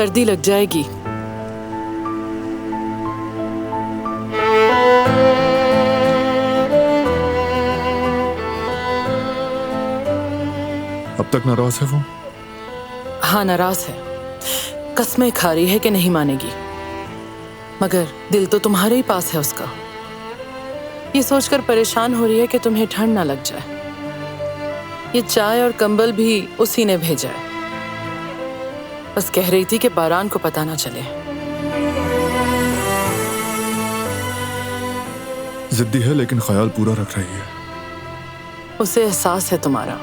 सर्दी लग जाएगी। अब तक नाराज है वो? हाँ, नाराज है। कस्में खा रही है कि नहीं मानेगी, मगर दिल तो तुम्हारे ही पास है उसका। ये सोचकर परेशान हो रही है कि तुम्हें ठंड ना लग जाए। ये चाय और कंबल भी उसी ने भेजा है। बस कह रही थी कि बारान को पता ना चले। जिद्दी है लेकिन ख्याल पूरा रख रही है। उसे एहसास है तुम्हारा।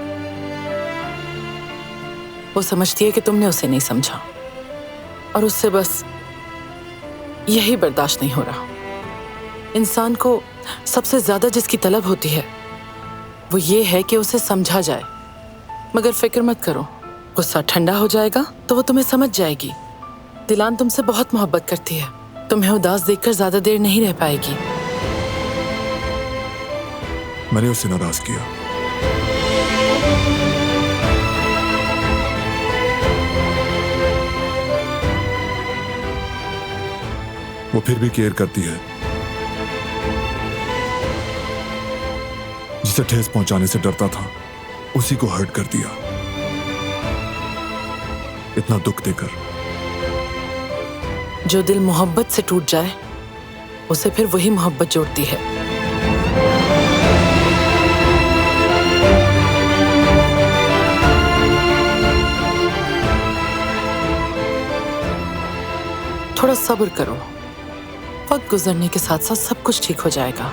वो समझती है कि तुमने उसे नहीं समझा, और उससे बस यही बर्दाश्त नहीं हो रहा। इंसान को सबसे ज्यादा जिसकी तलब होती है वो ये है कि उसे समझा जाए। मगर फिक्र मत करो, गुस्सा ठंडा हो जाएगा तो वो तुम्हें समझ जाएगी। दिलान तुमसे बहुत मोहब्बत करती है, तुम्हें उदास देखकर ज्यादा देर नहीं रह पाएगी। मैंने उसे नाराज किया। वो फिर भी केयर करती है। जिसे ठेस पहुंचाने से डरता था उसी को हर्ट कर दिया, इतना दुख देकर। जो दिल मोहब्बत से टूट जाए उसे फिर वही मोहब्बत जोड़ती है। थोड़ा सब्र करो, वक्त गुजरने के साथ साथ सब कुछ ठीक हो जाएगा।